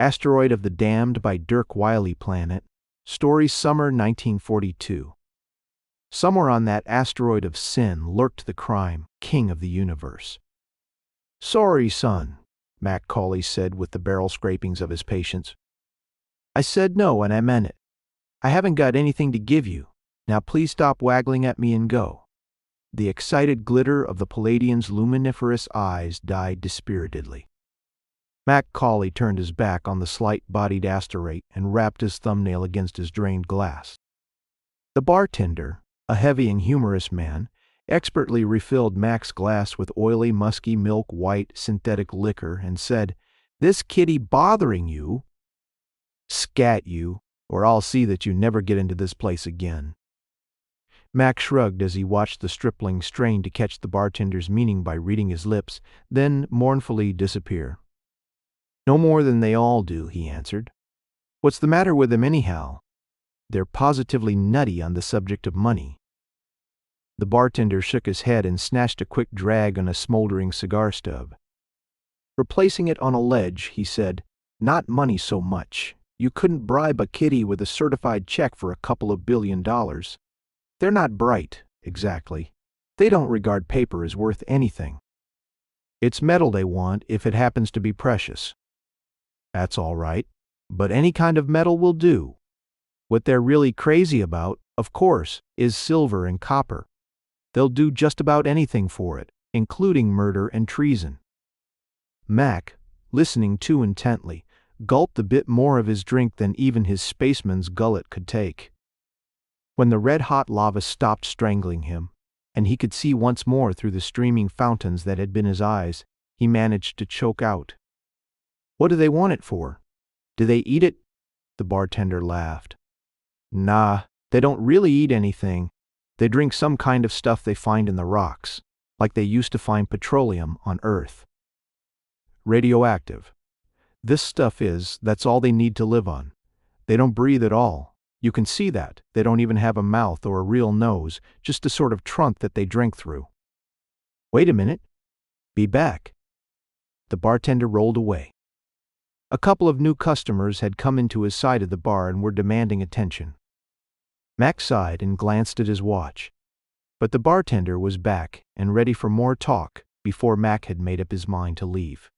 Asteroid of the Damned by Dirk, Wylie Planet. Story summer 1942. Somewhere on that asteroid of sin lurked the crime king of the universe. "Sorry, son," MacCauley said with the barrel scrapings of his patience. "I said no and I meant it. I haven't got anything to give you. Now please stop waggling at me and go." The excited glitter of the Palladian's luminiferous eyes died dispiritedly. MacCauley turned his back on the slight-bodied asteroid and rapped his thumbnail against his drained glass. The bartender, a heavy and humorous man, expertly refilled Mac's glass with oily, musky, milk-white synthetic liquor and said, "This kitty bothering you? Scat you, or I'll see that you never get into this place again." Mac shrugged as he watched the stripling strain to catch the bartender's meaning by reading his lips, then mournfully disappear. "No more than they all do," he answered. "What's the matter with them anyhow? They're positively nutty on the subject of money." The bartender shook his head and snatched a quick drag on a smoldering cigar stub. Replacing it on a ledge, he said, "Not money so much. You couldn't bribe a kitty with a certified check for a couple of $1 billion. They're not bright, exactly. They don't regard paper as worth anything. It's metal they want if it happens to be precious. That's all right, but any kind of metal will do. What they're really crazy about, of course, is silver and copper. They'll do just about anything for it, including murder and treason." Mac, listening too intently, gulped a bit more of his drink than even his spaceman's gullet could take. When the red-hot lava stopped strangling him, and he could see once more through the streaming fountains that had been his eyes, he managed to choke out, "What do they want it for? Do they eat it?" The bartender laughed. "Nah, they don't really eat anything. They drink some kind of stuff they find in the rocks, like they used to find petroleum on Earth. Radioactive. This stuff that's all they need to live on. They don't breathe at all. You can see that. They don't even have a mouth or a real nose, just a sort of trunk that they drink through." "Wait a minute. Be back." The bartender rolled away. A couple of new customers had come into his side of the bar and were demanding attention. Mac sighed and glanced at his watch. But the bartender was back and ready for more talk before Mac had made up his mind to leave.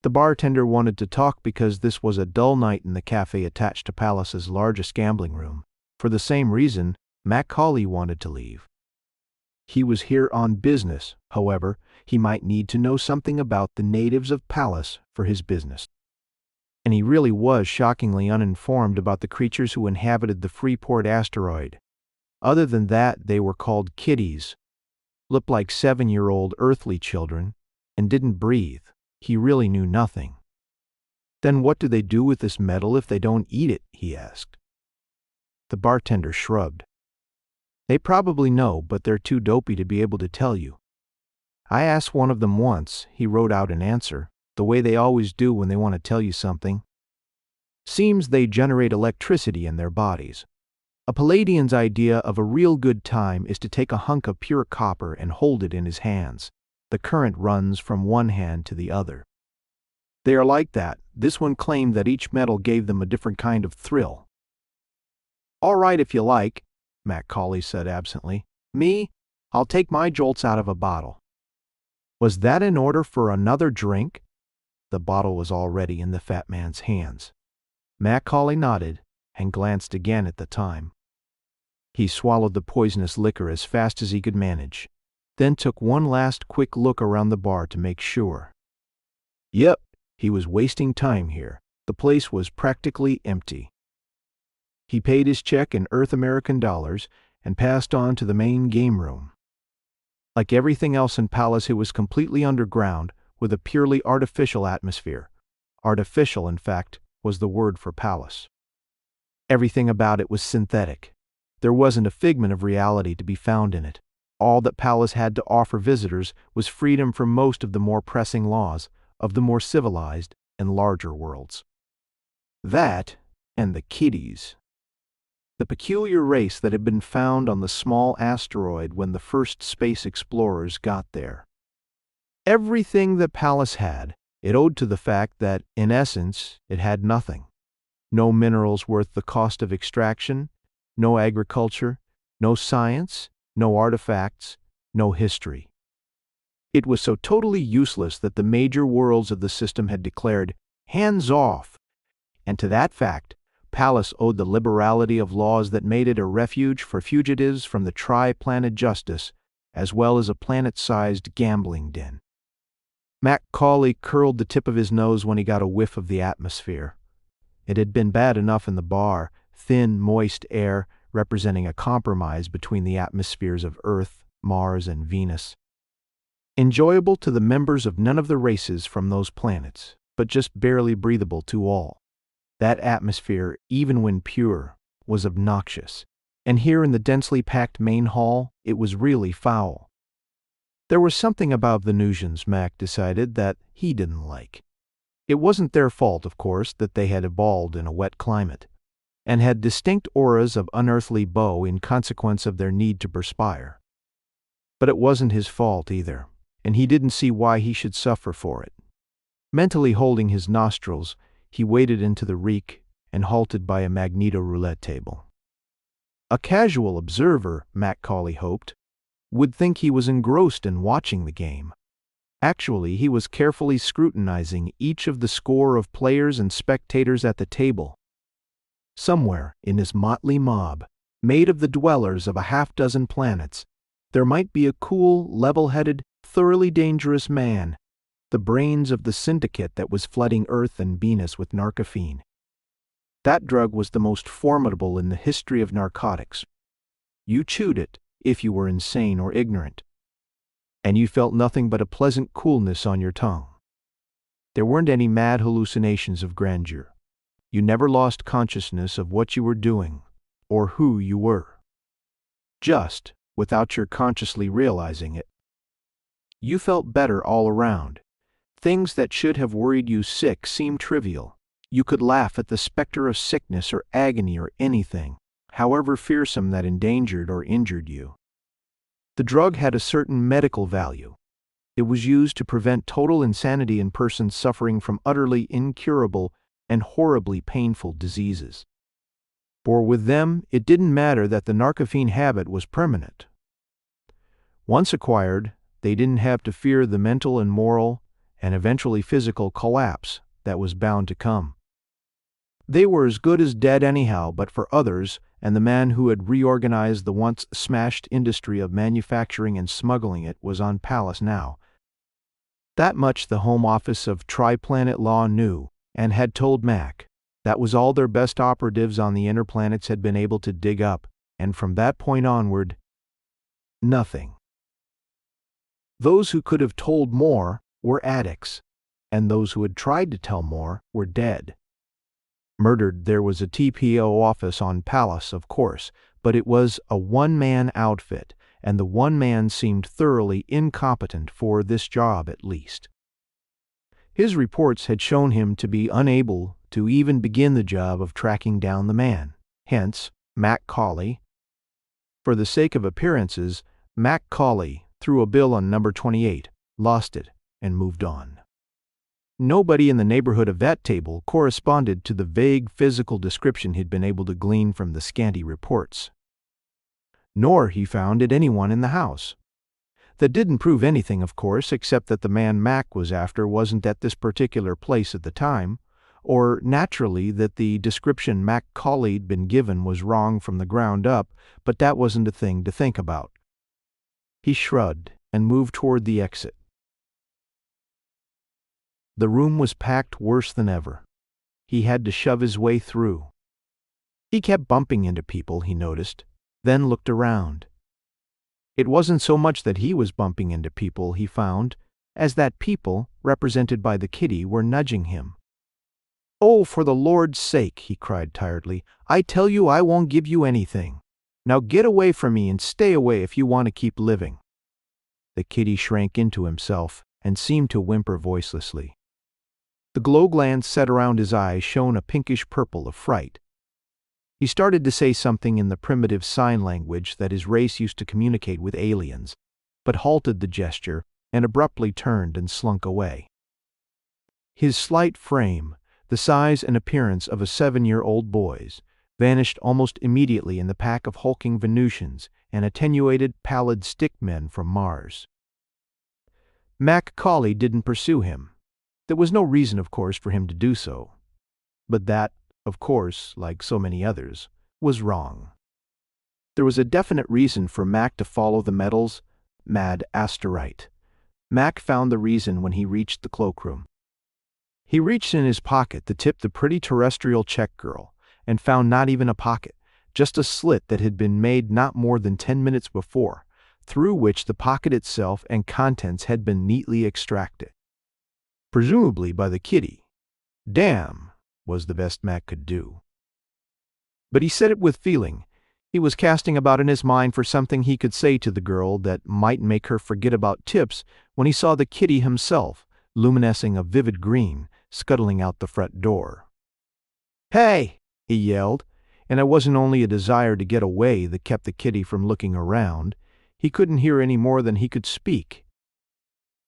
The bartender wanted to talk because this was a dull night in the cafe attached to Pallas's largest gambling room. For the same reason, MacCauley wanted to leave. He was here on business, however. He might need to know something about the natives of Pallas for his business. And he really was shockingly uninformed about the creatures who inhabited the Freeport asteroid. Other than that, they were called kitties, looked like 7-year-old earthly children, and didn't breathe. He really knew nothing. "Then what do they do with this metal if they don't eat it?" he asked. The bartender shrugged. "They probably know, but they're too dopey to be able to tell you. I asked one of them once. He wrote out an answer, the way they always do when they want to tell you something. Seems they generate electricity in their bodies. A Palladian's idea of a real good time is to take a hunk of pure copper and hold it in his hands. The current runs from one hand to the other. They are like that. This one claimed that each metal gave them a different kind of thrill." "All right if you like," MacCauley said absently. "Me, I'll take my jolts out of a bottle." Was that an order for another drink? The bottle was already in the fat man's hands. MacCauley nodded and glanced again at the time. He swallowed the poisonous liquor as fast as he could manage, then took one last quick look around the bar to make sure. Yep, he was wasting time here. The place was practically empty. He paid his check in Earth American dollars and passed on to the main game room. Like everything else in Pallas, it was completely underground with a purely artificial atmosphere. Artificial, in fact, was the word for Pallas. Everything about it was synthetic. There wasn't a figment of reality to be found in it. All that Pallas had to offer visitors was freedom from most of the more pressing laws of the more civilized and larger worlds. That, and the kiddies. The peculiar race that had been found on the small asteroid when the first space explorers got there. Everything that Pallas had, It owed to the fact that, in essence, it had nothing. No minerals worth the cost of extraction, no agriculture, no science, no artifacts, no history. It was so totally useless that the major worlds of the system had declared, "Hands off!" And to that fact, Pallas owed the liberality of laws that made it a refuge for fugitives from the tri-planet justice, as well as a planet-sized gambling den. MacCauley curled the tip of his nose when he got a whiff of the atmosphere. It had been bad enough in the bar, thin, moist air representing a compromise between the atmospheres of Earth, Mars, and Venus. Enjoyable to the members of none of the races from those planets, but just barely breathable to all. That atmosphere, even when pure, was obnoxious, and here in the densely packed main hall, it was really foul. There was something about Venusians, Mac decided, that he didn't like. It wasn't their fault, of course, that they had evolved in a wet climate, and had distinct auras of unearthly beau in consequence of their need to perspire. But it wasn't his fault either, and he didn't see why he should suffer for it. Mentally holding his nostrils, he waded into the reek and halted by a magneto-roulette table. A casual observer, MacCauley hoped, would think he was engrossed in watching the game. Actually, he was carefully scrutinizing each of the score of players and spectators at the table. Somewhere in his motley mob, made of the dwellers of a half-dozen planets, there might be a cool, level-headed, thoroughly dangerous man, the brains of the syndicate that was flooding Earth and Venus with narcophene. That drug was the most formidable in the history of narcotics. You chewed it if you were insane or ignorant, and you felt nothing but a pleasant coolness on your tongue. There weren't any mad hallucinations of grandeur. You never lost consciousness of what you were doing or who you were. Just, without your consciously realizing it, you felt better all around. Things that should have worried you sick seemed trivial. You could laugh at the specter of sickness or agony or anything, however fearsome, that endangered or injured you. The drug had a certain medical value. It was used to prevent total insanity in persons suffering from utterly incurable and horribly painful diseases. For with them, it didn't matter that the narcophene habit was permanent. Once acquired, they didn't have to fear the mental and moral and eventually physical collapse that was bound to come. They were as good as dead anyhow, but for others, and the man who had reorganized the once smashed industry of manufacturing and smuggling it was on Pallas now. That much the Home Office of Tri-Planet Law knew, and had told Mac. That was all their best operatives on the inner planets had been able to dig up, and from that point onward, nothing. Those who could have told more were addicts, and those who had tried to tell more were dead. Murdered, there was a TPO office on Pallas, of course, but it was a one-man outfit, and the one man seemed thoroughly incompetent for this job at least. His reports had shown him to be unable to even begin the job of tracking down the man, hence MacCauley. For the sake of appearances, MacCauley threw a bill on number 28, lost it, and moved on. Nobody in the neighborhood of that table corresponded to the vague physical description he'd been able to glean from the scanty reports. Nor, he found, did anyone in the house. That didn't prove anything, of course, except that the man Mac was after wasn't at this particular place at the time, or, naturally, that the description MacCauley'd been given was wrong from the ground up, but that wasn't a thing to think about. He shrugged and moved toward the exit. The room was packed worse than ever. He had to shove his way through. He kept bumping into people, he noticed, then looked around. It wasn't so much that he was bumping into people, he found, as that people, represented by the kitty, were nudging him. "Oh, for the Lord's sake," he cried tiredly, "I tell you I won't give you anything. Now get away from me and stay away if you want to keep living." The kitty shrank into himself and seemed to whimper voicelessly. The glow glands set around his eyes shone a pinkish purple of fright. He started to say something in the primitive sign language that his race used to communicate with aliens, but halted the gesture and abruptly turned and slunk away. His slight frame, the size and appearance of a 7-year-old boy's, vanished almost immediately in the pack of hulking Venusians and attenuated, pallid stickmen from Mars. MacCauley didn't pursue him. There was no reason, of course, for him to do so. But that, of course, like so many others, was wrong. There was a definite reason for Mac to follow the metal's mad Asteroid. Mac found the reason when he reached the cloakroom. He reached in his pocket to tip the pretty terrestrial check girl, and found not even a pocket, just a slit that had been made not more than 10 minutes before, through which the pocket itself and contents had been neatly extracted. Presumably by the kitty. Damn, was the best Mac could do. But he said it with feeling. He was casting about in his mind for something he could say to the girl that might make her forget about tips when he saw the kitty himself, luminescing a vivid green, scuttling out the front door. "Hey!" he yelled, and it wasn't only a desire to get away that kept the kitty from looking around. He couldn't hear any more than he could speak.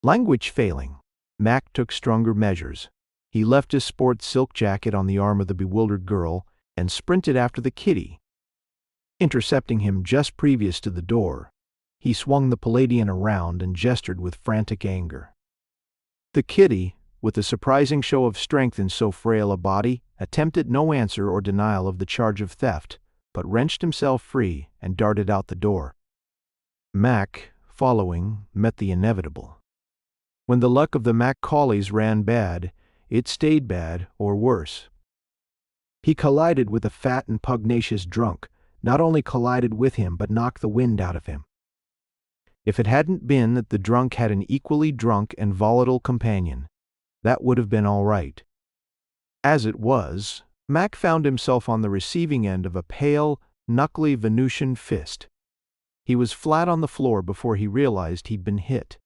Language failing, Mac took stronger measures. He left his sports silk jacket on the arm of the bewildered girl and sprinted after the kitty. Intercepting him just previous to the door, he swung the Palladian around and gestured with frantic anger. The kitty, with a surprising show of strength in so frail a body, attempted no answer or denial of the charge of theft, but wrenched himself free and darted out the door. Mac, following, met the inevitable. When the luck of the MacCauleys ran bad, it stayed bad, or worse. He collided with a fat and pugnacious drunk, not only collided with him but knocked the wind out of him. If it hadn't been that the drunk had an equally drunk and volatile companion, that would have been all right. As it was, Mac found himself on the receiving end of a pale, knuckly Venusian fist. He was flat on the floor before he realized he'd been hit.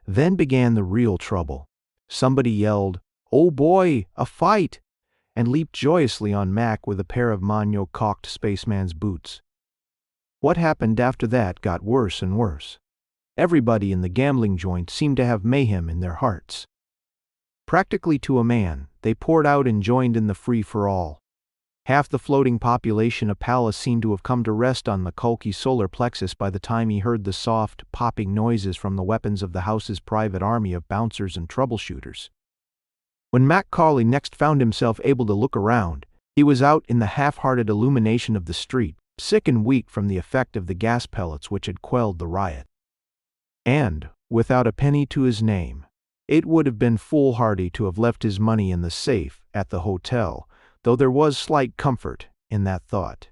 Then began the real trouble. Somebody yelled, "Oh boy, a fight!" and leaped joyously on Mac with a pair of mono-cocked spaceman's boots. What happened after that got worse and worse. Everybody in the gambling joint seemed to have mayhem in their hearts. Practically to a man, they poured out and joined in the free-for-all. Half the floating population of Pallas seemed to have come to rest on MacCauley's solar plexus by the time he heard the soft, popping noises from the weapons of the house's private army of bouncers and troubleshooters. When MacCauley next found himself able to look around, he was out in the half-hearted illumination of the street, sick and weak from the effect of the gas pellets which had quelled the riot. And, without a penny to his name, it would have been foolhardy to have left his money in the safe at the hotel, though there was slight comfort in that thought.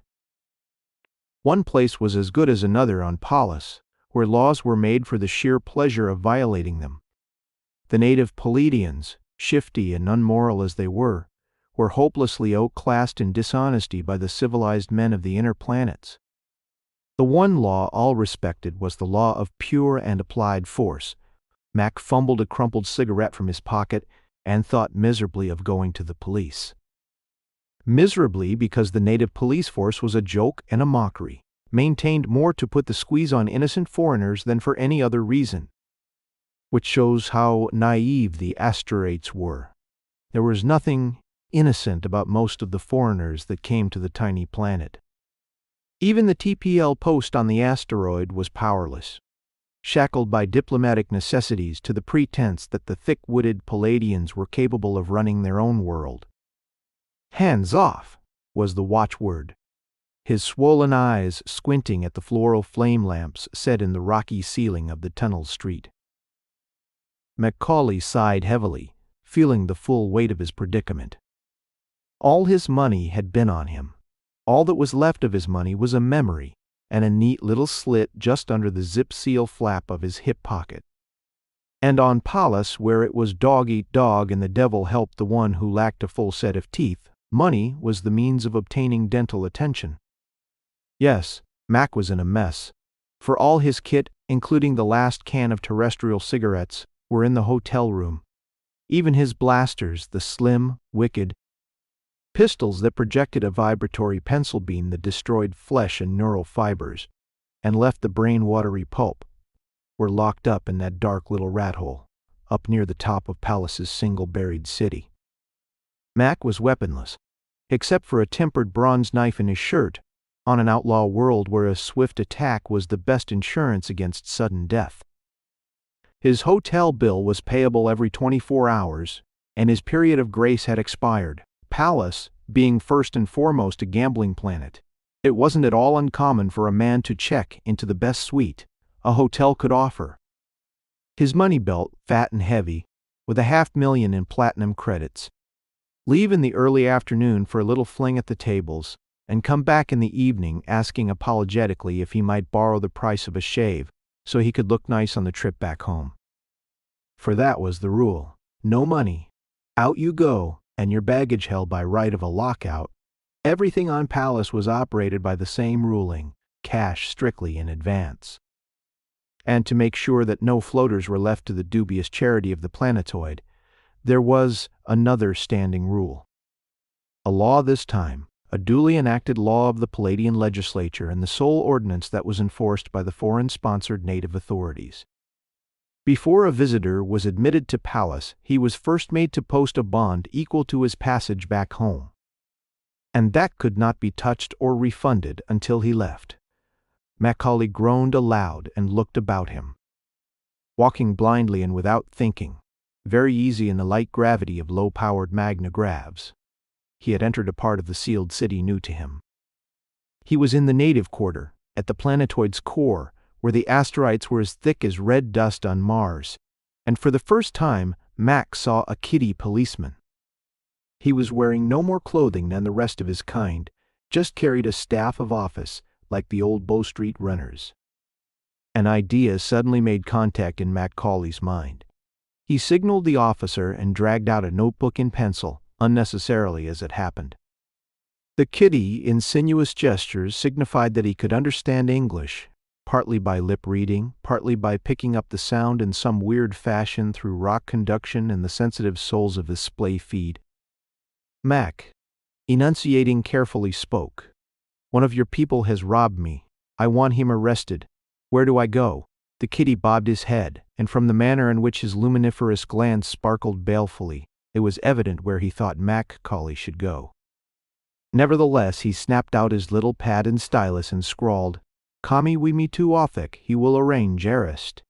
One place was as good as another on Pallas, where laws were made for the sheer pleasure of violating them. The native Palladians, shifty and unmoral as they were hopelessly outclassed in dishonesty by the civilized men of the inner planets. The one law all respected was the law of pure and applied force. Mac fumbled a crumpled cigarette from his pocket and thought miserably of going to the police. Miserably because the native police force was a joke and a mockery, maintained more to put the squeeze on innocent foreigners than for any other reason. Which shows how naive the Asteroids were. There was nothing innocent about most of the foreigners that came to the tiny planet. Even the TPL post on the asteroid was powerless, shackled by diplomatic necessities to the pretense that the thick-witted Palladians were capable of running their own world. "Hands off," was the watchword. His swollen eyes squinting at the floral flame lamps set in the rocky ceiling of the tunnel street. MacCauley sighed heavily, feeling the full weight of his predicament. All his money had been on him. All that was left of his money was a memory and a neat little slit just under the zip-seal flap of his hip pocket. And on Pallas, where it was dog-eat-dog and the devil helped the one who lacked a full set of teeth, money was the means of obtaining dental attention. Yes, Mac was in a mess, for all his kit, including the last can of terrestrial cigarettes, were in the hotel room. Even his blasters, the slim, wicked pistols that projected a vibratory pencil beam that destroyed flesh and neural fibers and left the brain watery pulp, were locked up in that dark little rat hole, up near the top of Pallas's single buried city. Mac was weaponless, except for a tempered bronze knife in his shirt, on an outlaw world where a swift attack was the best insurance against sudden death. His hotel bill was payable every 24 hours, and his period of grace had expired. Pallas, being first and foremost a gambling planet, it wasn't at all uncommon for a man to check into the best suite a hotel could offer. His money belt, fat and heavy, with $500,000 in platinum credits. Leave in the early afternoon for a little fling at the tables, and come back in the evening asking apologetically if he might borrow the price of a shave so he could look nice on the trip back home. For that was the rule. No money. Out you go, and your baggage held by right of a lockout. Everything on Pallas was operated by the same ruling, cash strictly in advance. And to make sure that no floaters were left to the dubious charity of the planetoid, there was another standing rule. A law this time, a duly enacted law of the Palladian legislature and the sole ordinance that was enforced by the foreign-sponsored native authorities. Before a visitor was admitted to Pallas, he was first made to post a bond equal to his passage back home. And that could not be touched or refunded until he left. MacCauley groaned aloud and looked about him. Walking blindly and without thinking, very easy in the light gravity of low-powered Magna Gravs, he had entered a part of the sealed city new to him. He was in the native quarter, at the planetoid's core, where the asteroids were as thick as red dust on Mars, and for the first time Mac saw a kiddie policeman. He was wearing no more clothing than the rest of his kind, just carried a staff of office like the old Bow Street runners. An idea suddenly made contact in MacCauley's mind. He signaled the officer and dragged out a notebook and pencil, unnecessarily as it happened. The kiddie, in sinuous gestures, signified that he could understand English, partly by lip reading, partly by picking up the sound in some weird fashion through rock conduction and the sensitive soles of his splay feet. Mac, enunciating carefully, spoke. "One of your people has robbed me. I want him arrested. Where do I go?" The kiddie bobbed his head, and from the manner in which his luminiferous glance sparkled balefully, it was evident where he thought MacCauley should go. Nevertheless, he snapped out his little pad and stylus and scrawled, "Kami we me tu othik, he will arrange arrest."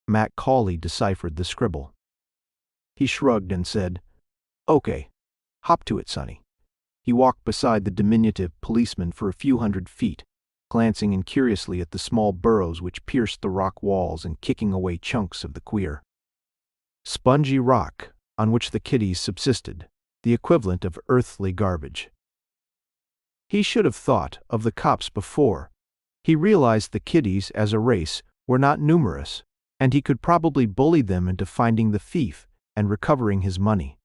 MacCauley deciphered the scribble. He shrugged and said, "Okay, hop to it, sonny." He walked beside the diminutive policeman for a few hundred feet, glancing incuriously at the small burrows which pierced the rock walls and kicking away chunks of the queer, spongy rock on which the kiddies subsisted, the equivalent of earthly garbage. He should have thought of the cops before. He realized the kiddies, as a race, were not numerous, and he could probably bully them into finding the thief and recovering his money.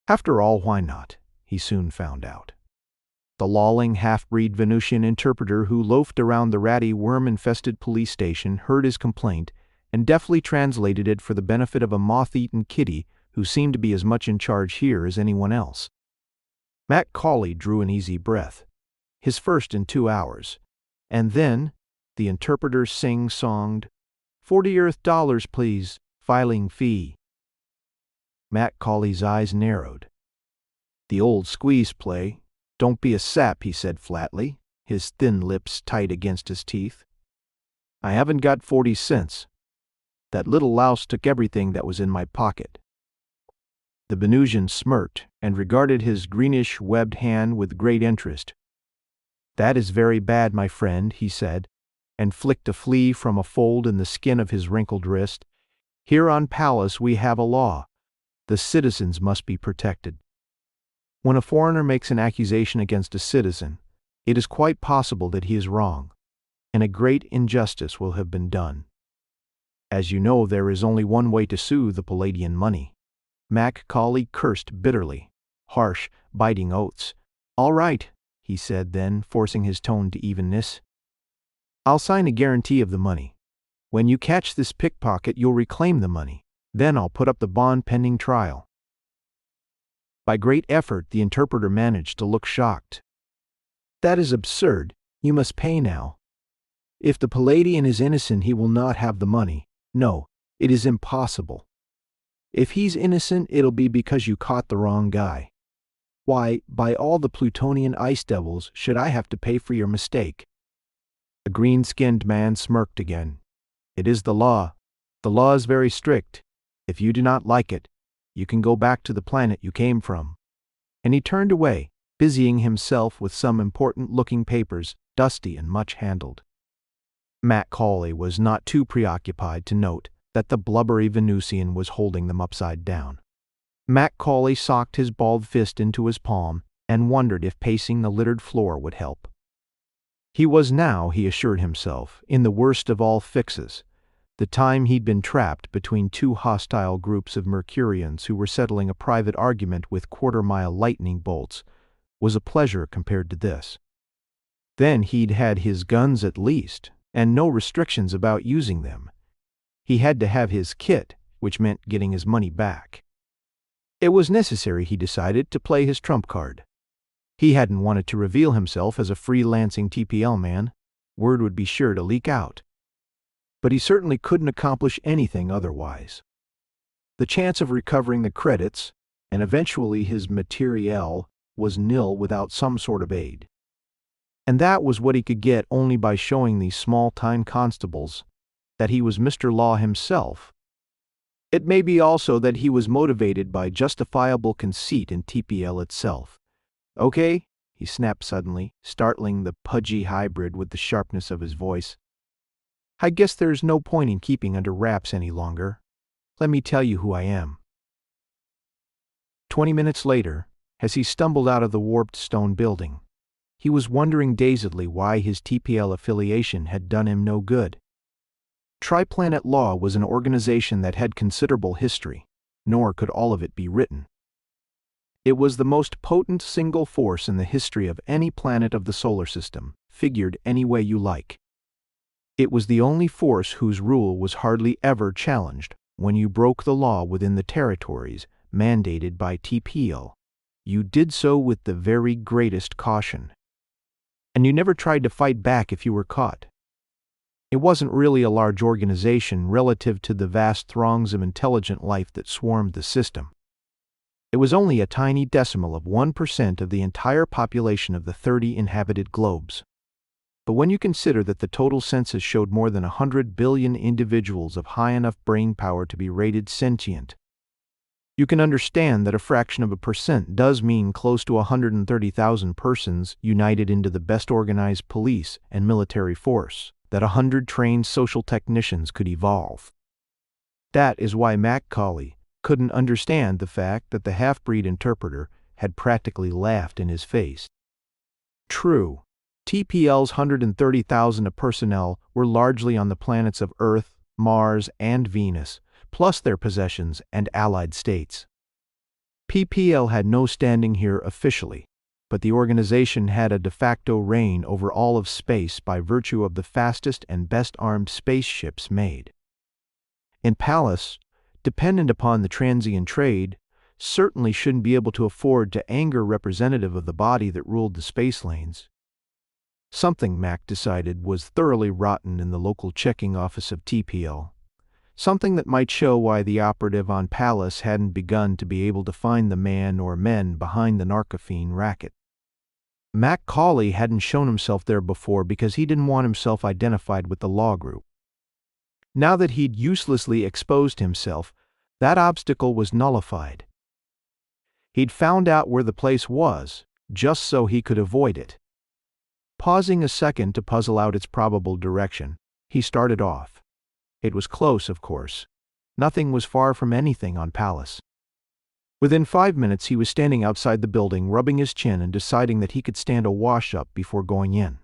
After all, why not? He soon found out. The lolling half-breed Venusian interpreter who loafed around the ratty, worm-infested police station heard his complaint and deftly translated it for the benefit of a moth-eaten kiddie who seemed to be as much in charge here as anyone else. MacCauley drew an easy breath, his first in 2 hours, and then the interpreter sing-songed, $40 please, filing fee." MacCauley's eyes narrowed. "The old squeeze play. Don't be a sap," he said flatly, his thin lips tight against his teeth. "I haven't got 40 cents. That little louse took everything that was in my pocket." The Venusian smirked and regarded his greenish webbed hand with great interest. "That is very bad, my friend," he said, and flicked a flea from a fold in the skin of his wrinkled wrist. "Here on Pallas we have a law. The citizens must be protected. When a foreigner makes an accusation against a citizen, it is quite possible that he is wrong, and a great injustice will have been done. As you know, there is only one way to sue the Palladian money." MacCauley cursed bitterly, harsh, biting oaths. "All right," he said then, forcing his tone to evenness. "I'll sign a guarantee of the money. When you catch this pickpocket, you'll reclaim the money. Then I'll put up the bond pending trial." By great effort, the interpreter managed to look shocked. "That is absurd. You must pay now. If the Palladian is innocent, he will not have the money. No, it is impossible. If he's innocent, it'll be because you caught the wrong guy. Why, by all the Plutonian ice devils, should I have to pay for your mistake?" The green-skinned man smirked again. "It is the law. The law is very strict. If you do not like it, you can go back to the planet you came from." And he turned away, busying himself with some important-looking papers, dusty and much handled. MacCauley was not too preoccupied to note that the blubbery Venusian was holding them upside down. MacCauley socked his bald fist into his palm and wondered if pacing the littered floor would help. He was now, he assured himself, in the worst of all fixes. The time he'd been trapped between two hostile groups of Mercurians who were settling a private argument with quarter-mile lightning bolts was a pleasure compared to this. Then he'd had his guns at least, and no restrictions about using them. He had to have his kit, which meant getting his money back. It was necessary, he decided, to play his trump card. He hadn't wanted to reveal himself as a freelancing TPL man. Word would be sure to leak out. But he certainly couldn't accomplish anything otherwise. The chance of recovering the credits, and eventually his materiel, was nil without some sort of aid. And that was what he could get only by showing these small-time constables that he was Mr. Law himself. It may be also that he was motivated by justifiable conceit in TPL itself. "Okay," he snapped suddenly, startling the pudgy hybrid with the sharpness of his voice. "I guess there's no point in keeping under wraps any longer. Let me tell you who I am." 20 minutes later, as he stumbled out of the warped stone building, he was wondering dazedly why his TPL affiliation had done him no good. Triplanet Law was an organization that had considerable history, nor could all of it be written. It was the most potent single force in the history of any planet of the solar system, figured any way you like. It was the only force whose rule was hardly ever challenged. When you broke the law within the territories mandated by TPL, you did so with the very greatest caution. And you never tried to fight back if you were caught. It wasn't really a large organization relative to the vast throngs of intelligent life that swarmed the system. It was only a tiny decimal of 1% of the entire population of the 30 inhabited globes. But when you consider that the total census showed more than 100 billion individuals of high enough brain power to be rated sentient, you can understand that a fraction of a percent does mean close to 130,000 persons united into the best organized police and military force that 100 trained social technicians could evolve. That is why MacCauley couldn't understand the fact that the half-breed interpreter had practically laughed in his face. True, TPL's 130,000 of personnel were largely on the planets of Earth, Mars, and Venus, plus their possessions and allied states. PPL had no standing here officially, but the organization had a de facto reign over all of space by virtue of the fastest and best-armed spaceships made. In Pallas, dependent upon the transient trade, certainly shouldn't be able to afford to anger representative of the body that ruled the space lanes. Something, Mac decided, was thoroughly rotten in the local checking office of TPL. Something that might show why the operative on Pallas hadn't begun to be able to find the man or men behind the narcophene racket. MacCauley hadn't shown himself there before because he didn't want himself identified with the law group. Now that he'd uselessly exposed himself, that obstacle was nullified. He'd found out where the place was, just so he could avoid it. Pausing a second to puzzle out its probable direction, he started off. It was close, of course. Nothing was far from anything on Pallas. Within 5 minutes he was standing outside the building, rubbing his chin and deciding that he could stand a wash-up before going in.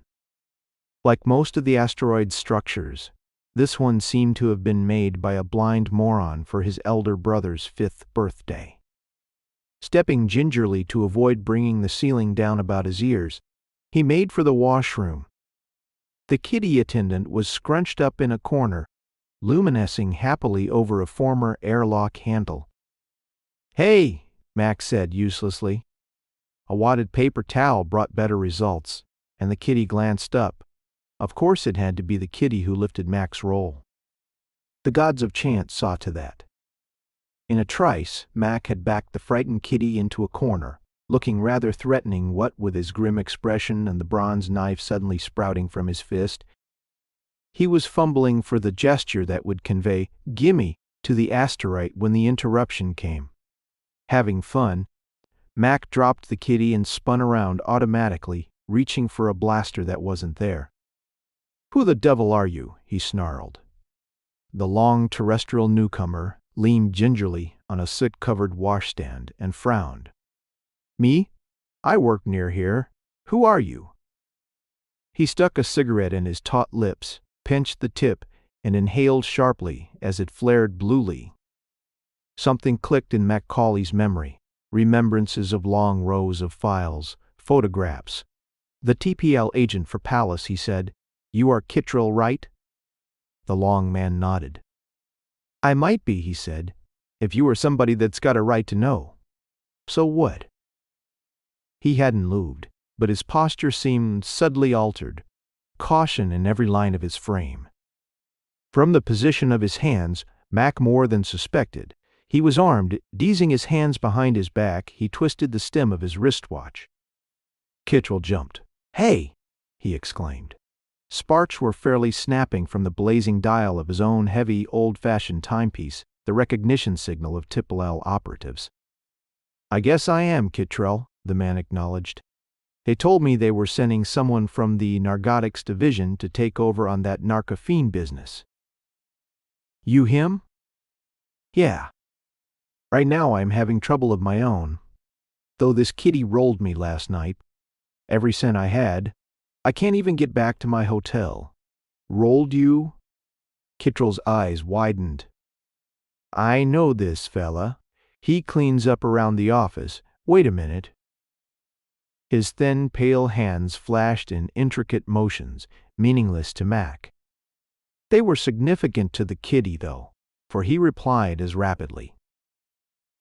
Like most of the asteroid's structures, this one seemed to have been made by a blind moron for his elder brother's 5th birthday. Stepping gingerly to avoid bringing the ceiling down about his ears, he made for the washroom. The kitty attendant was scrunched up in a corner, luminescing happily over a former airlock handle. "Hey," Max said uselessly. A wadded paper towel brought better results, and the kitty glanced up. Of course it had to be the kitty who lifted Mac's roll. The gods of chance saw to that. In a trice, Mac had backed the frightened kitty into a corner, looking rather threatening what with his grim expression and the bronze knife suddenly sprouting from his fist. He was fumbling for the gesture that would convey "gimme" to the asteroid when the interruption came. Having fun, Mac dropped the kitty and spun around automatically, reaching for a blaster that wasn't there. "Who the devil are you?" he snarled. The long terrestrial newcomer leaned gingerly on a soot-covered washstand and frowned. "Me? I work near here. Who are you?" He stuck a cigarette in his taut lips, pinched the tip, and inhaled sharply as it flared bluely. Something clicked in MacCauley's memory. Remembrances of long rows of files, photographs. "The TPL agent for Pallas," he said. "You are Kittrell, right?" The long man nodded. "I might be," he said, "if you were somebody that's got a right to know." "So what?" He hadn't moved, but his posture seemed subtly altered, caution in every line of his frame. From the position of his hands, Mac more than suspected. He was armed. Easing his hands behind his back, he twisted the stem of his wristwatch. Kittrell jumped. "Hey!" he exclaimed. Sparks were fairly snapping from the blazing dial of his own heavy, old-fashioned timepiece, the recognition signal of TPL operatives. "I guess I am, Kittrell," the man acknowledged. "They told me they were sending someone from the narcotics division to take over on that narcophene business." "You him?" "Yeah. Right now I'm having trouble of my own. Though this kitty rolled me last night. Every cent I had. I can't even get back to my hotel." "Rolled you?" Kittrell's eyes widened. "I know this fella. He cleans up around the office. Wait a minute." His thin, pale hands flashed in intricate motions, meaningless to Mac. They were significant to the kitty, though, for he replied as rapidly.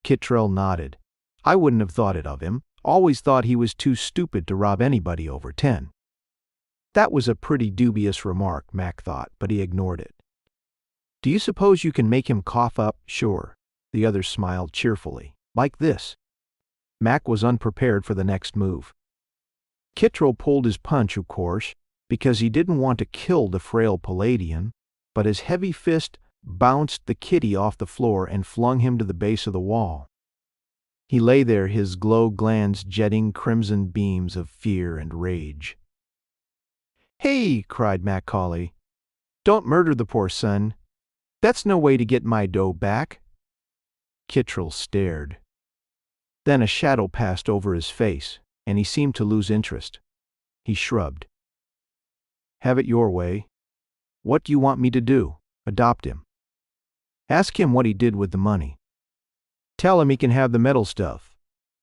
Kittrell nodded. "I wouldn't have thought it of him. Always thought he was too stupid to rob anybody over 10. That was a pretty dubious remark, Mac thought, but he ignored it. "Do you suppose you can make him cough up?" "Sure." The other smiled cheerfully. "Like this." Mac was unprepared for the next move. Kittrell pulled his punch, of course, because he didn't want to kill the frail Palladian, but his heavy fist bounced the kitty off the floor and flung him to the base of the wall. He lay there, his glow glands jetting crimson beams of fear and rage. "Hey!" cried MacCauley. "Don't murder the poor son. That's no way to get my dough back." Kittrell stared. Then a shadow passed over his face, and he seemed to lose interest. He shrugged. "Have it your way. What do you want me to do? Adopt him? Ask him what he did with the money. Tell him he can have the metal stuff.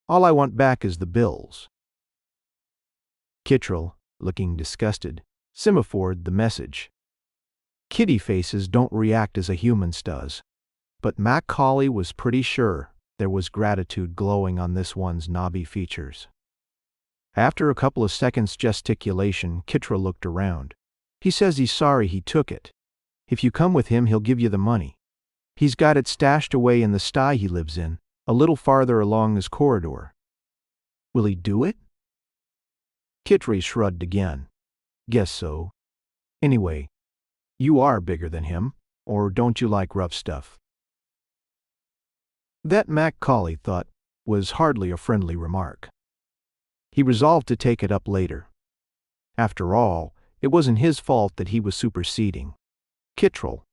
All I want back is the bills." Kittrell, looking disgusted, semaphored the message. Kitty faces don't react as a human's does, but MacCauley was pretty sure there was gratitude glowing on this one's knobby features. After a couple of seconds' gesticulation, Kittrell looked around. "He says he's sorry he took it. If you come with him, he'll give you the money. He's got it stashed away in the sty he lives in, a little farther along this corridor." "Will he do it?" Kittrell shrugged again. "Guess so. Anyway, you are bigger than him, or don't you like rough stuff?" That, MacCauley thought, was hardly a friendly remark. He resolved to take it up later. After all, it wasn't his fault that he was superseding Kittrell.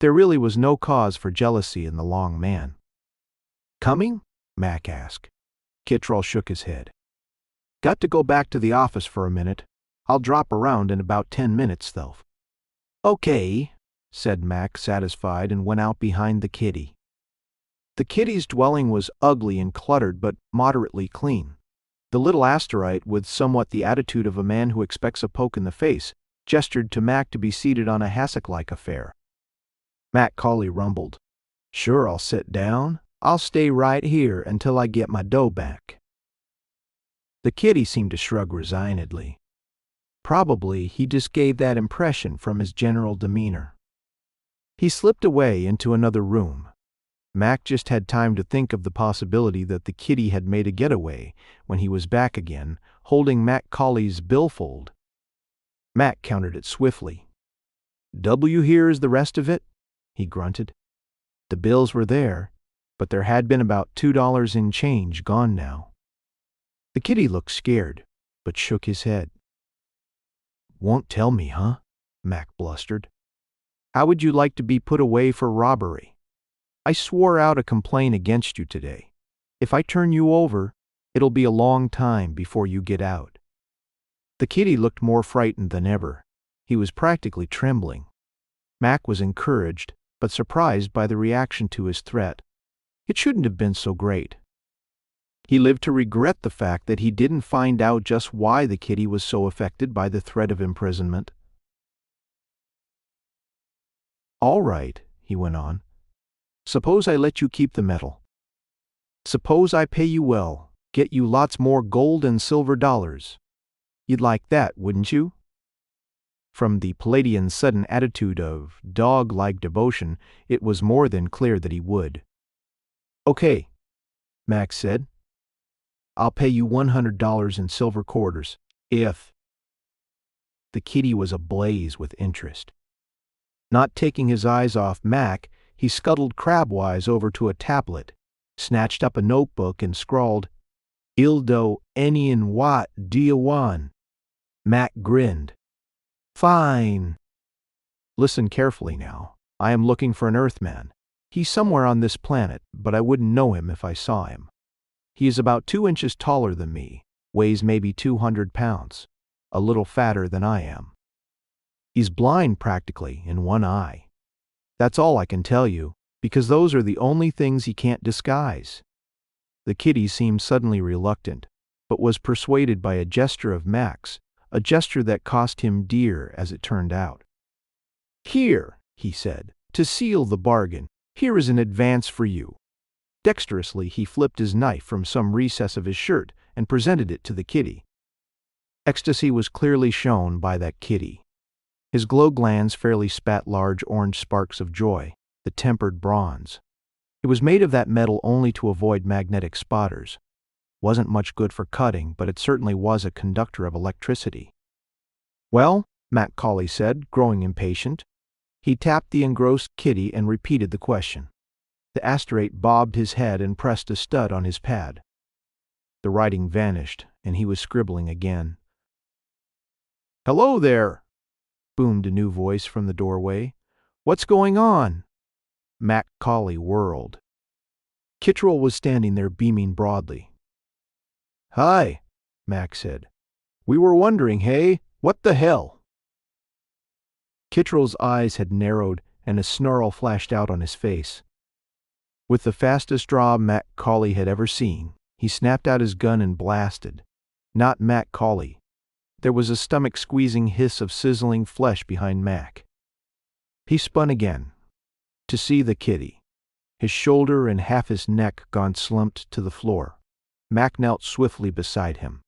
There really was no cause for jealousy in the long man. "Coming?" Mac asked. Kittrell shook his head. "Got to go back to the office for a minute. I'll drop around in about 10 minutes, though." "Okay," said Mac, satisfied, and went out behind the kitty. The kitty's dwelling was ugly and cluttered, but moderately clean. The little asteroid, with somewhat the attitude of a man who expects a poke in the face, gestured to Mac to be seated on a hassock-like affair. MacCauley rumbled, "Sure, I'll sit down. I'll stay right here until I get my dough back." The kitty seemed to shrug resignedly. Probably he just gave that impression from his general demeanor. He slipped away into another room. Mac just had time to think of the possibility that the kitty had made a getaway when he was back again, holding MacCauley's billfold. Mac counted it swiftly. "W here is the rest of it?" he grunted. The bills were there, but there had been about $2 in change gone now. The kitty looked scared, but shook his head. "Won't tell me, huh?" Mac blustered. "How would you like to be put away for robbery? I swore out a complaint against you today. If I turn you over, it'll be a long time before you get out." The kitty looked more frightened than ever. He was practically trembling. Mac was encouraged, but surprised by the reaction to his threat. It shouldn't have been so great. He lived to regret the fact that he didn't find out just why the kitty was so affected by the threat of imprisonment. "All right," he went on. "Suppose I let you keep the medal. Suppose I pay you well, get you lots more gold and silver dollars. You'd like that, wouldn't you?" From the Palladian's sudden attitude of dog-like devotion, it was more than clear that he would. "Okay," Max said. "I'll pay you $100 in silver quarters, if—" The kitty was ablaze with interest. Not taking his eyes off Mac, he scuttled crabwise over to a tablet, snatched up a notebook and scrawled, "Ildo Enian Wat Diawan." Mac grinned. "Fine. Listen carefully now. I am looking for an Earthman. He's somewhere on this planet, but I wouldn't know him if I saw him. He is about 2 inches taller than me, weighs maybe 200 pounds, a little fatter than I am. He's blind practically in one eye. That's all I can tell you, because those are the only things he can't disguise." The kitty seemed suddenly reluctant, but was persuaded by a gesture of Mac's, a gesture that cost him dear as it turned out. "Here," he said, "to seal the bargain, here is an advance for you." Dexterously he flipped his knife from some recess of his shirt and presented it to the kitty. Ecstasy was clearly shown by that kitty. His glow glands fairly spat large orange sparks of joy, the tempered bronze. It was made of that metal only to avoid magnetic spotters. Wasn't much good for cutting, but it certainly was a conductor of electricity. "Well," MacCauley said, growing impatient. He tapped the engrossed kitty and repeated the question. The asteroid bobbed his head and pressed a stud on his pad. The writing vanished, and he was scribbling again. "Hello there," boomed a new voice from the doorway. "What's going on?" MacCauley whirled. Kittrell was standing there beaming broadly. "Hi," Mac said. "We were wondering, hey, what the hell?" Kittrell's eyes had narrowed and a snarl flashed out on his face. With the fastest draw MacCauley had ever seen, he snapped out his gun and blasted. Not MacCauley. There was a stomach-squeezing hiss of sizzling flesh behind Mac. He spun again, to see the kitty, his shoulder and half his neck gone slumped to the floor. Mac knelt swiftly beside him.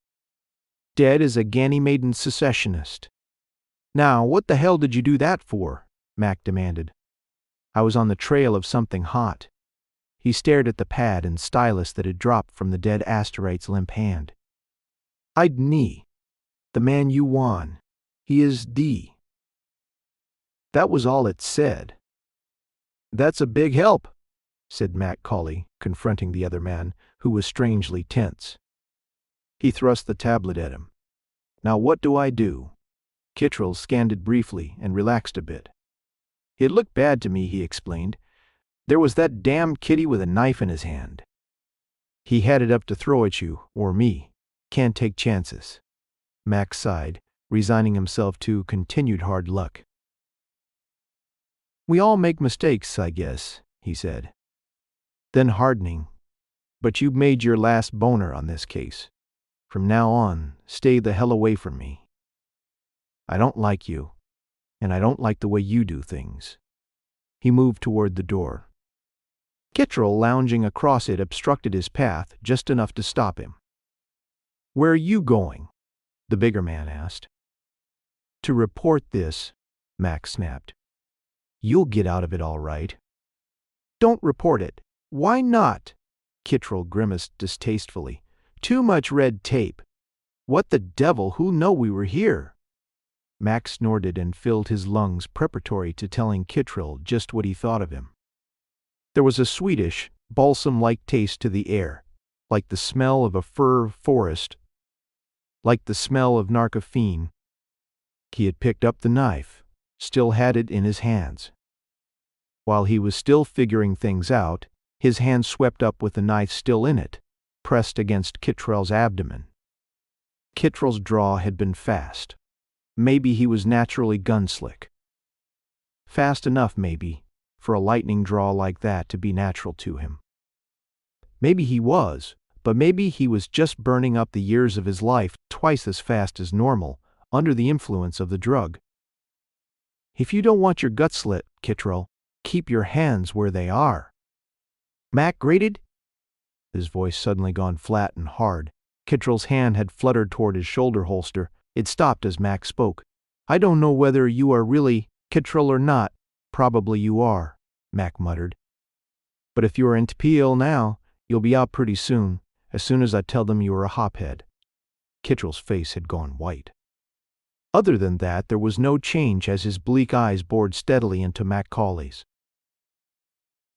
"Dead as a Ganymede secessionist." "Now, what the hell did you do that for?" Mac demanded. "I was on the trail of something hot." He stared at the pad and stylus that had dropped from the dead asteroid's limp hand. "I'd knee. The man you won. He is D." That was all it said. "That's a big help," said MacCauley, confronting the other man, who was strangely tense. He thrust the tablet at him. "Now what do I do?" Kittrell scanned it briefly and relaxed a bit. "It looked bad to me," he explained. "There was that damned kitty with a knife in his hand. He had it up to throw at you, or me. Can't take chances." Mac sighed, resigning himself to continued hard luck. "We all make mistakes, I guess," he said. Then hardening, "But you've made your last boner on this case. From now on, stay the hell away from me. I don't like you, and I don't like the way you do things." He moved toward the door. Kittrell, lounging across it, obstructed his path just enough to stop him. "Where are you going?" the bigger man asked. "To report this," Mac snapped. "You'll get out of it all right." "Don't report it. Why not? Kittrell grimaced distastefully. Too much red tape. What the devil, who know we were here? Mac snorted and filled his lungs preparatory to telling Kittrell just what he thought of him. There was a sweetish, balsam-like taste to the air, like the smell of a fir forest, like the smell of narcophene. He had picked up the knife, still had it in his hands. While he was still figuring things out, his hand swept up with the knife still in it, pressed against Kittrell's abdomen. Kittrell's draw had been fast. Maybe he was naturally gunslick. Fast enough, maybe, for a lightning draw like that to be natural to him. Maybe he was, but maybe he was just burning up the years of his life twice as fast as normal, under the influence of the drug. If you don't want your gut slit, Kittrell, keep your hands where they are. Mac grated? His voice suddenly gone flat and hard. Kittrell's hand had fluttered toward his shoulder holster. It stopped as Mac spoke. I don't know whether you are really Kittrell or not. Probably you are, Mac muttered. But if you are in Peel now, you'll be out pretty soon as I tell them you are a hophead. Kittrell's face had gone white. Other than that, there was no change as his bleak eyes bored steadily into MacCauley's.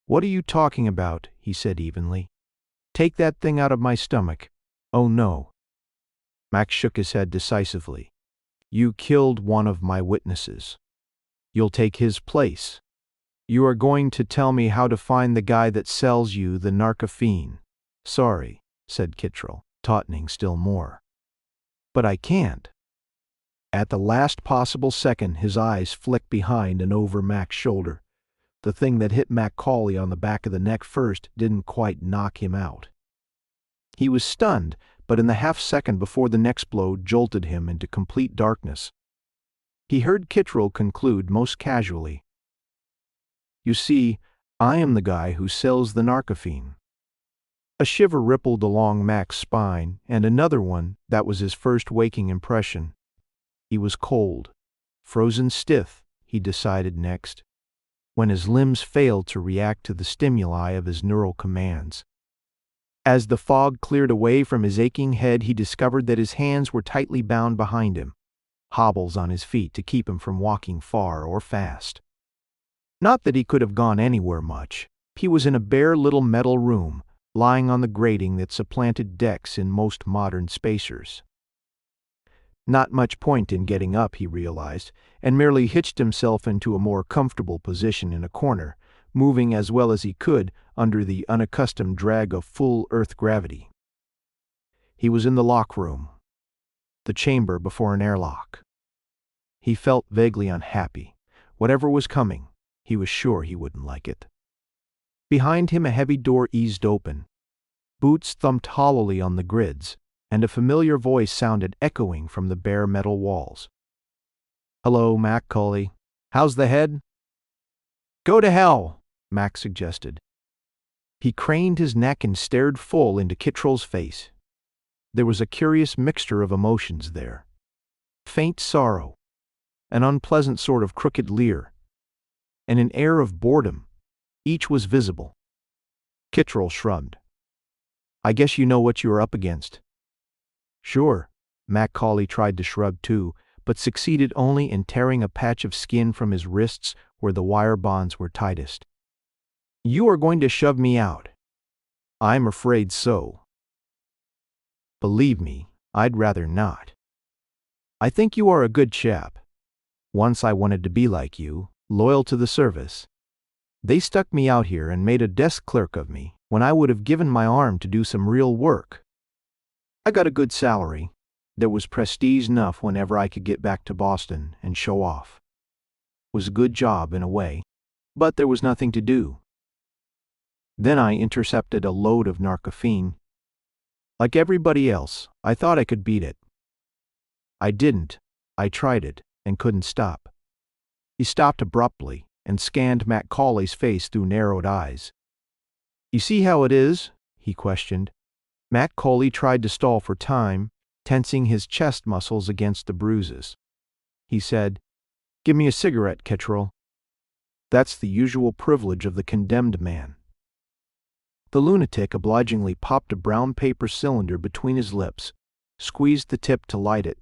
What are you talking about? He said evenly. Take that thing out of my stomach. Oh no. Mac shook his head decisively. You killed one of my witnesses. You'll take his place. You are going to tell me how to find the guy that sells you the narcophene. Sorry, said Kittrell, tautening still more. But I can't. At the last possible second, his eyes flicked behind and over Mac's shoulder. The thing that hit MacCauley on the back of the neck first didn't quite knock him out. He was stunned, but in the half-second before the next blow jolted him into complete darkness, he heard Kittrell conclude most casually. You see, I am the guy who sells the narcophene. A shiver rippled along Mac's spine, and another one. That was his first waking impression. He was cold, frozen stiff, he decided next, when his limbs failed to react to the stimuli of his neural commands. As the fog cleared away from his aching head, he discovered that his hands were tightly bound behind him, hobbles on his feet to keep him from walking far or fast. Not that he could have gone anywhere much. He was in a bare little metal room, lying on the grating that supplanted decks in most modern spacers. Not much point in getting up, he realized, and merely hitched himself into a more comfortable position in a corner, moving as well as he could under the unaccustomed drag of full Earth gravity. He was in the lock room, the chamber before an airlock. He felt vaguely unhappy. Whatever was coming, he was sure he wouldn't like it. Behind him a heavy door eased open. Boots thumped hollowly on the grids, and a familiar voice sounded echoing from the bare metal walls. Hello, MacCauley. How's the head? Go to hell, Mac suggested. He craned his neck and stared full into Kittrell's face. There was a curious mixture of emotions there. Faint sorrow, an unpleasant sort of crooked leer, and an air of boredom. Each was visible. Kittrell shrugged. I guess you know what you are up against. Sure, MacCauley tried to shrug too, but succeeded only in tearing a patch of skin from his wrists where the wire bonds were tightest. You are going to shove me out. I'm afraid so. Believe me, I'd rather not. I think you are a good chap. Once I wanted to be like you, loyal to the service. They stuck me out here and made a desk clerk of me when I would have given my arm to do some real work. I got a good salary. There was prestige enough whenever I could get back to Boston and show off. It was a good job in a way, but there was nothing to do. Then I intercepted a load of narcophene. Like everybody else, I thought I could beat it. I didn't. I tried it and couldn't stop. He stopped abruptly and scanned MacCauley's face through narrowed eyes. You see how it is? He questioned. MacCauley tried to stall for time, tensing his chest muscles against the bruises. He said, Give me a cigarette, Kittrell. That's the usual privilege of the condemned man. The lunatic obligingly popped a brown paper cylinder between his lips, squeezed the tip to light it.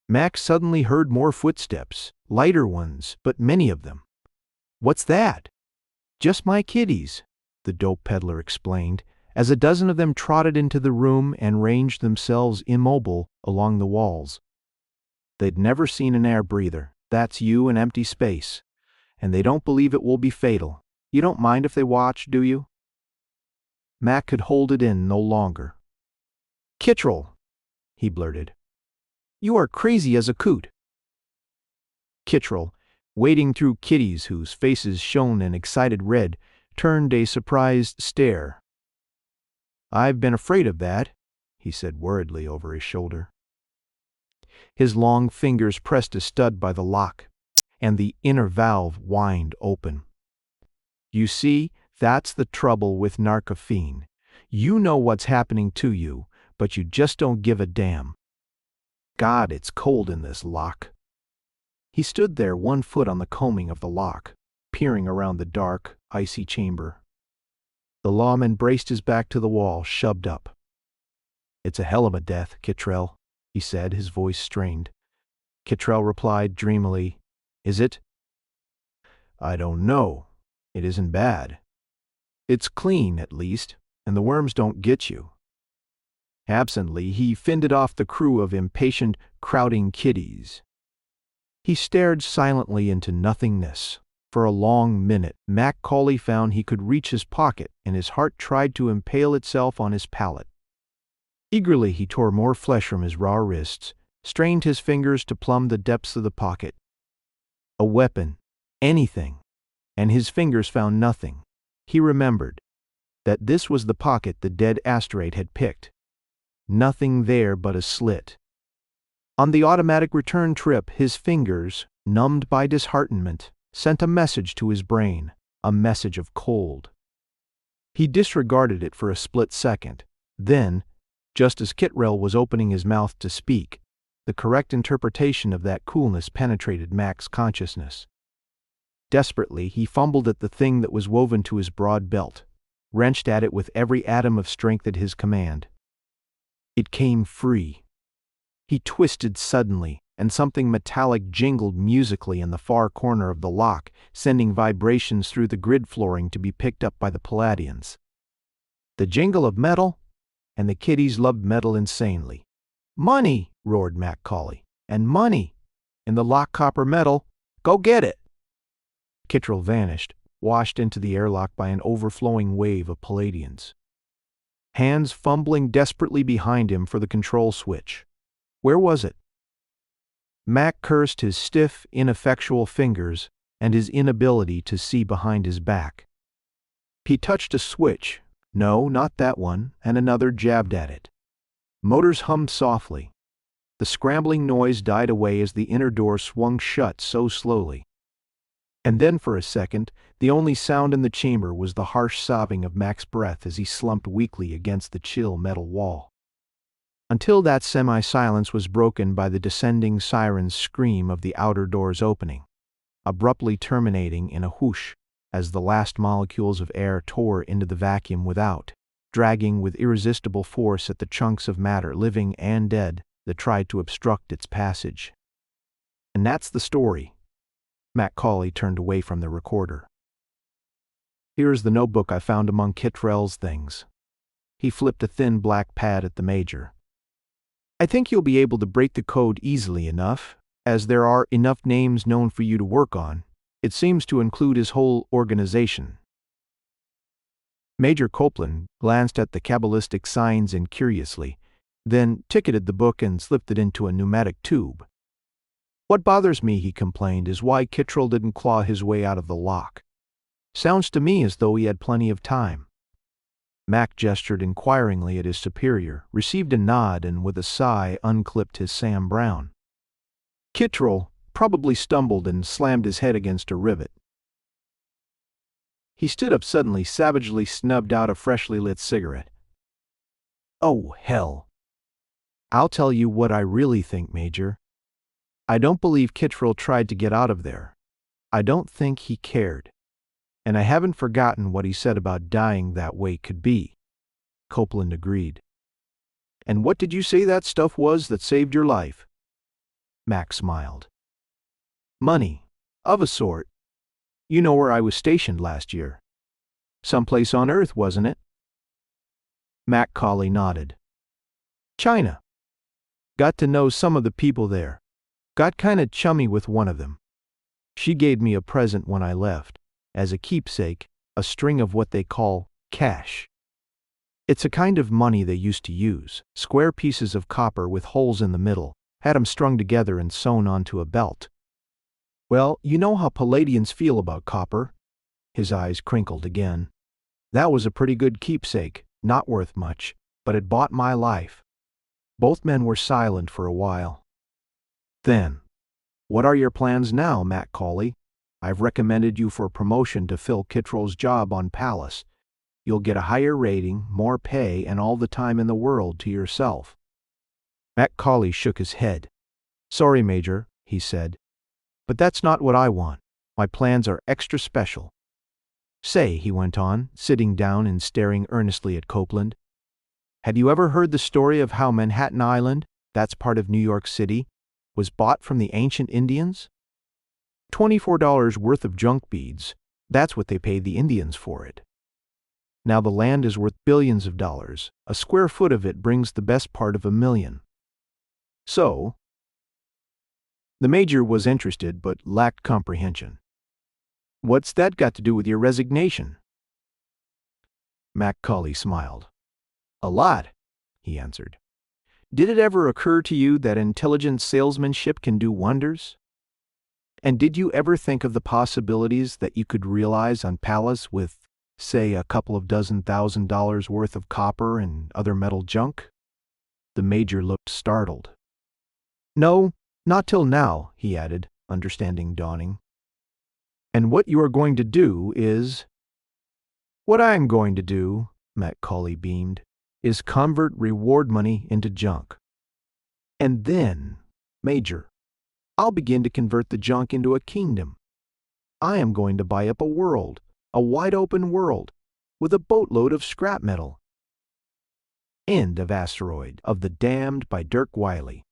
Mac suddenly heard more footsteps, lighter ones, but many of them. "What's that?" "Just my kiddies," the dope peddler explained, as a dozen of them trotted into the room and ranged themselves immobile along the walls. They'd never seen an air breather. That's you in empty space. And they don't believe it will be fatal. You don't mind if they watch, do you? Mac could hold it in no longer. "Kittrell," he blurted. "You are crazy as a coot." Kittrell, wading through kiddies whose faces shone an excited red, turned a surprised stare. "I've been afraid of that," he said worriedly over his shoulder. His long fingers pressed a stud by the lock, and the inner valve whined open. "You see, that's the trouble with narcophene. You know what's happening to you, but you just don't give a damn. God, it's cold in this lock." He stood there, one foot on the combing of the lock, peering around the dark, icy chamber. The lawman braced his back to the wall, shoved up. "It's a hell of a death, Kittrell," he said, his voice strained. Kittrell replied dreamily, "Is it?" "I don't know. It isn't bad. It's clean, at least, and the worms don't get you." Absently, he fended off the crew of impatient, crowding kiddies. He stared silently into nothingness. For a long minute, MacCauley found he could reach his pocket, and his heart tried to impale itself on his palate. Eagerly he tore more flesh from his raw wrists, strained his fingers to plumb the depths of the pocket. A weapon, anything, and his fingers found nothing. He remembered that this was the pocket the dead Asteroid had picked. Nothing there but a slit. On the automatic return trip, his fingers, numbed by disheartenment, sent a message to his brain, a message of cold. He disregarded it for a split second. Then, just as Kittrell was opening his mouth to speak, the correct interpretation of that coolness penetrated Mac's consciousness. Desperately, he fumbled at the thing that was woven to his broad belt, wrenched at it with every atom of strength at his command. It came free. He twisted suddenly, and something metallic jingled musically in the far corner of the lock, sending vibrations through the grid flooring to be picked up by the Palladians. The jingle of metal, and the kiddies loved metal insanely. "Money!" roared MacCauley. "And money! In the lock copper metal! Go get it!" Kittrell vanished, washed into the airlock by an overflowing wave of Palladians. Hands fumbling desperately behind him for the control switch. Where was it? Mac cursed his stiff, ineffectual fingers and his inability to see behind his back. He touched a switch. No, not that one, and another jabbed at it. Motors hummed softly. The scrambling noise died away as the inner door swung shut so slowly. And then for a second, the only sound in the chamber was the harsh sobbing of Mac's breath as he slumped weakly against the chill metal wall. Until that semi-silence was broken by the descending siren's scream of the outer door's opening, abruptly terminating in a whoosh as the last molecules of air tore into the vacuum without, dragging with irresistible force at the chunks of matter, living and dead, that tried to obstruct its passage. And that's the story. MacCauley turned away from the recorder. "Here is the notebook I found among Kittrell's things." He flipped a thin black pad at the Major. "I think you'll be able to break the code easily enough, as there are enough names known for you to work on. It seems to include his whole organization." Major Copeland glanced at the Kabbalistic signs incuriously, then ticketed the book and slipped it into a pneumatic tube. "What bothers me," he complained, "is why Kittrell didn't claw his way out of the lock. Sounds to me as though he had plenty of time." Mac gestured inquiringly at his superior, received a nod, and with a sigh unclipped his Sam Brown. Kittrell probably stumbled and slammed his head against a rivet. He stood up suddenly, savagely snubbed out a freshly lit cigarette. "Oh, hell. I'll tell you what I really think, Major. I don't believe Kittrell tried to get out of there. I don't think he cared. And I haven't forgotten what he said about dying that way could be. Copeland agreed. And what did you say that stuff was that saved your life? Mac smiled. Money. Of a sort. You know where I was stationed last year. Someplace on Earth, wasn't it? MacCauley nodded. China. Got to know some of the people there. Got kinda chummy with one of them. She gave me a present when I left, as a keepsake, a string of what they call cash. It's a kind of money they used to use, square pieces of copper with holes in the middle, had 'em strung together and sewn onto a belt. Well, you know how Palladians feel about copper. His eyes crinkled again. That was a pretty good keepsake, not worth much, but it bought my life. Both men were silent for a while. Then, what are your plans now, MacCauley? I've recommended you for promotion to fill Kittrell's job on Pallas. You'll get a higher rating, more pay, and all the time in the world to yourself. MacCauley shook his head. Sorry, Major, he said. But that's not what I want. My plans are extra special. Say, he went on, sitting down and staring earnestly at Copeland. Have you ever heard the story of how Manhattan Island, that's part of New York City, was bought from the ancient Indians? $24 worth of junk beads, that's what they paid the Indians for it. Now the land is worth billions of dollars. A square foot of it brings the best part of $1 million. So, the Major was interested but lacked comprehension. What's that got to do with your resignation? MacCauley smiled. A lot, he answered. Did it ever occur to you that intelligent salesmanship can do wonders? And did you ever think of the possibilities that you could realize on Pallas with, say, a couple of $12,000 worth of copper and other metal junk? The Major looked startled. No, not till now, he added, understanding dawning. And what you are going to do is… What I am going to do, MacCauley beamed, is convert reward money into junk. And then, Major, I'll begin to convert the junk into a kingdom. I am going to buy up a world, a wide-open world, with a boatload of scrap metal. End of Asteroid of the Damned by Dirk Wylie.